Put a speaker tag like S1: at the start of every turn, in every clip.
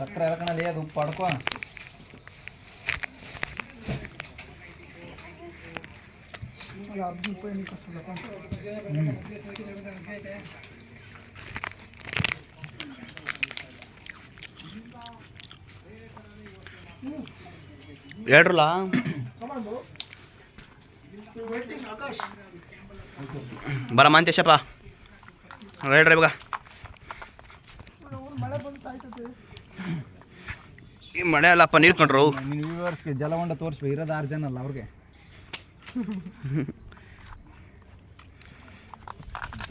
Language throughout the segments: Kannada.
S1: ಸಕ್ಕರೆ ಎಳ್ಕಣಲ್ಲಿ ಅದು ಉಪ್ಪು ಪಡ್ಕೊ.
S2: ಹೇಳ್ರಲ್ಲ ಬರ ಮಾಂತೇಶಪ್ಪ ಹೇಳ್ರಿ ಇವಾಗ ಈ ಮಳೆ ಅಲ್ಲಪ್ಪ ನೀರು ಕಂಡ್ರು
S1: ನಿನ್ನ ವ್ಯೂವರ್ಸ್ಗೆ ಜಲಹೊಂಡ ತೋರಿಸ್ಬೇಕು. ಇರೋದು 6 ಜನ ಅಲ್ಲ ಅವ್ರಿಗೆ.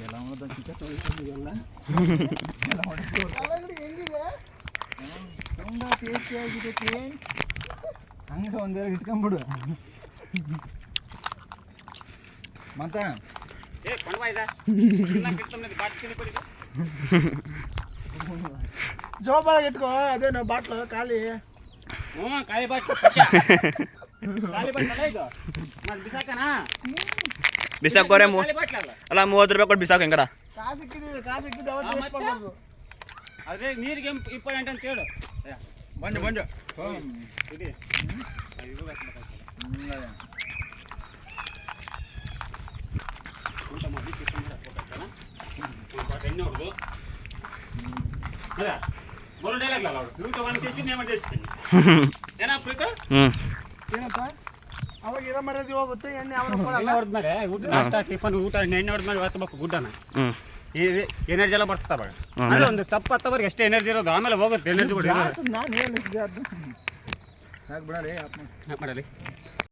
S1: ಜಲಹೊಂಡದ ಚಿಕ್ಕ ತೋರಿಸಲ್ಲ ಹಂಗೆ ಒಂದೆರಡು ಇಟ್ಕೊಂಡ್ಬಿಡು ಮತ್ತ
S3: ಜೋಬಾಳ ಇಟ್ಕೋ. ಅದೇನು ಬಾಟ್ಲು ಖಾಲಿ.
S4: ಖಾಲಿ ಬಾಟ್ಲು
S2: ಬಿಸಾಕೋರೆ ಅಲ್ಲ 30 ರೂಪಾಯಿ ಕೊಟ್ಟು ಬಿಸಾಕು ಹೆಂಗಾರ.
S3: ಕಾಸು ಸಿಕ್ಕಿದ್ದು ಅವತ್ತು ವೇಸ್ಟ್ ಮಾಡ್ಬಾರ್ದು.
S4: ಅದೇ ನೀರಿಗೆ ಇಂಪಾರ್ಟೆಂಟ್ ಅಂತ ಹೇಳು.
S1: ಬಂದು
S4: ಎಣ್ಣೆ ಹೊಡೆದು ಅದ ಬರೋ ಡೈಲಾಗ್ ಅಲ್ಲ ಅವ್ರು ಇವ್ರು ತಗೊಂಡು ಟೇಸ್ಟಿಂಗ್ ನೇಮ ಟೇಸ್ಟಿಂಗ್ ಏನಾ ಪ್ರೀತ
S3: ಏನಪ್ಪ ಅವಾಗ ಇರೋ ಮರ್ಯಾದೆ ಹೋಗುತ್ತೆ. ಎಣ್ಣೆ ಅವನು
S4: ಎಣ್ಣೆ ಹೊಡೆದ್ಮೇಲೆ ಊಟ ನಾಷ್ಟ ಟಿಫನ್ ಊಟ ಎಣ್ಣೆ ಹೊಡೆದ್ಮೇಲೆ ಹೊತ್ತಬೇಕು ಗುಡ್ಡನ ಎನರ್ಜಿ ಎಲ್ಲ ಬರ್ತದೆ ಅವಾಗ. ಅಂದ್ರೆ ಒಂದು ಸ್ಟಪ್ ಹತ್ತವರೆಗೆ ಎಷ್ಟು ಎನರ್ಜಿ ಇರೋದು ಆಮೇಲೆ ಹೋಗುತ್ತೆ ಎನರ್ಜಿ ಕೂಡ
S3: ನಾನು ಹೇಳಿದ್ದೆ ಅದು
S1: ಸಾಕು ಬಿಡಲಿ
S4: ಮಾಡಲಿ.